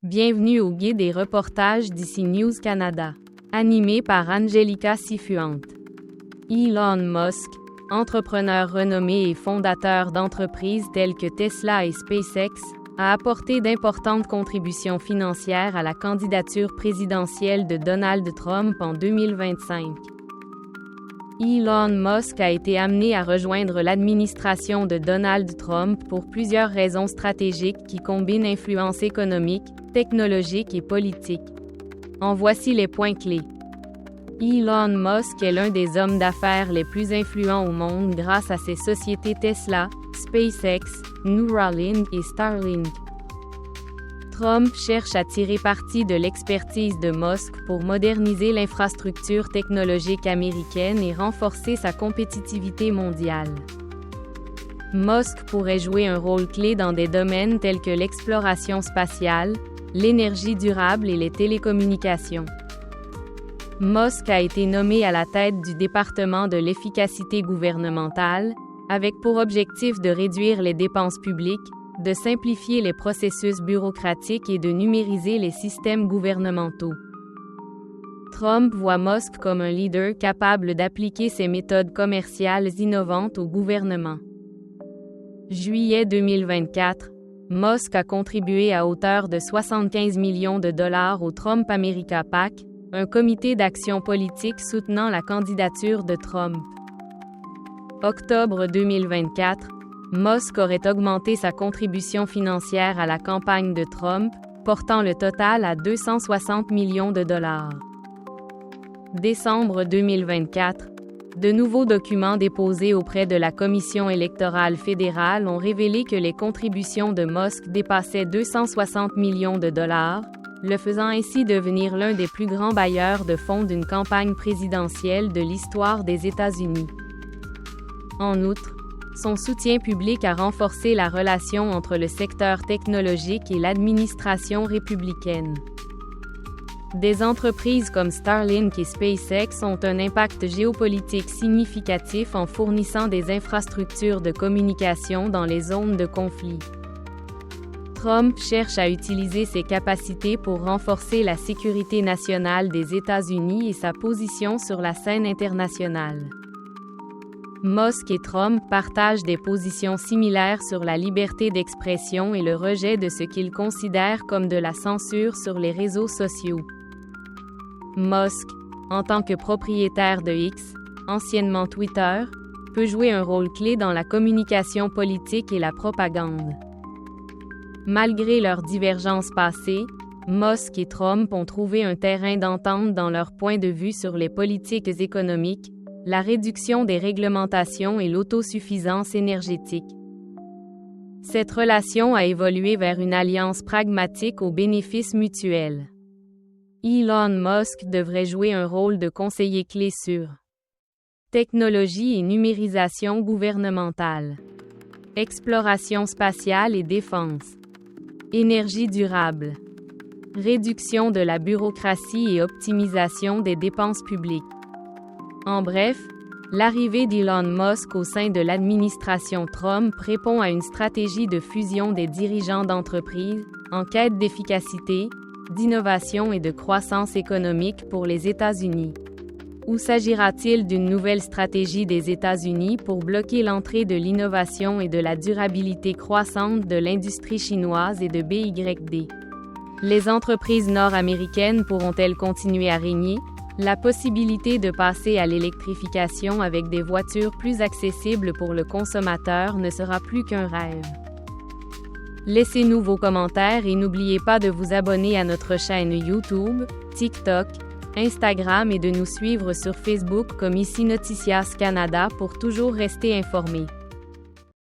Bienvenue au guide et reportages d'ici News Canada. Animé par Angelica Sifuente. Elon Musk, entrepreneur renommé et fondateur d'entreprises telles que Tesla et SpaceX, a apporté d'importantes contributions financières à la candidature présidentielle de Donald Trump en 2025. Elon Musk a été amené à rejoindre l'administration de Donald Trump pour plusieurs raisons stratégiques qui combinent influence économique, technologique et politique. En voici les points clés. Elon Musk est l'un des hommes d'affaires les plus influents au monde grâce à ses sociétés Tesla, SpaceX, Neuralink et Starlink. Trump cherche à tirer parti de l'expertise de Musk pour moderniser l'infrastructure technologique américaine et renforcer sa compétitivité mondiale. Musk pourrait jouer un rôle clé dans des domaines tels que l'exploration spatiale, l'énergie durable et les télécommunications. Musk a été nommé à la tête du département de l'efficacité gouvernementale, avec pour objectif de réduire les dépenses publiques, de simplifier les processus bureaucratiques et de numériser les systèmes gouvernementaux. Trump voit Musk comme un leader capable d'appliquer ses méthodes commerciales innovantes au gouvernement. Juillet 2024, Musk a contribué à hauteur de 75 millions de dollars au Trump America PAC, un comité d'action politique soutenant la candidature de Trump. Octobre 2024, Musk aurait augmenté sa contribution financière à la campagne de Trump, portant le total à 260 millions de dollars. Décembre 2024, de nouveaux documents déposés auprès de la Commission électorale fédérale ont révélé que les contributions de Musk dépassaient 260 millions de dollars, le faisant ainsi devenir l'un des plus grands bailleurs de fonds d'une campagne présidentielle de l'histoire des États-Unis. En outre, son soutien public a renforcé la relation entre le secteur technologique et l'administration républicaine. Des entreprises comme Starlink et SpaceX ont un impact géopolitique significatif en fournissant des infrastructures de communication dans les zones de conflit. Trump cherche à utiliser ses capacités pour renforcer la sécurité nationale des États-Unis et sa position sur la scène internationale. Musk et Trump partagent des positions similaires sur la liberté d'expression et le rejet de ce qu'ils considèrent comme de la censure sur les réseaux sociaux. Musk, en tant que propriétaire de X, anciennement Twitter, peut jouer un rôle clé dans la communication politique et la propagande. Malgré leurs divergences passées, Musk et Trump ont trouvé un terrain d'entente dans leur point de vue sur les politiques économiques, la réduction des réglementations et l'autosuffisance énergétique. Cette relation a évolué vers une alliance pragmatique au bénéfice mutuel. Elon Musk devrait jouer un rôle de conseiller clé sur technologie et numérisation gouvernementale, exploration spatiale et défense, énergie durable, réduction de la bureaucratie et optimisation des dépenses publiques. En bref, l'arrivée d'Elon Musk au sein de l'administration Trump répond à une stratégie de fusion des dirigeants d'entreprises, en quête d'efficacité, d'innovation et de croissance économique pour les États-Unis. Ou s'agira-t-il d'une nouvelle stratégie des États-Unis pour bloquer l'entrée de l'innovation et de la durabilité croissante de l'industrie chinoise et de BYD? Les entreprises nord-américaines pourront-elles continuer à régner? La possibilité de passer à l'électrification avec des voitures plus accessibles pour le consommateur ne sera plus qu'un rêve. Laissez-nous vos commentaires et n'oubliez pas de vous abonner à notre chaîne YouTube, TikTok, Instagram et de nous suivre sur Facebook comme ici Noticias Canada pour toujours rester informés.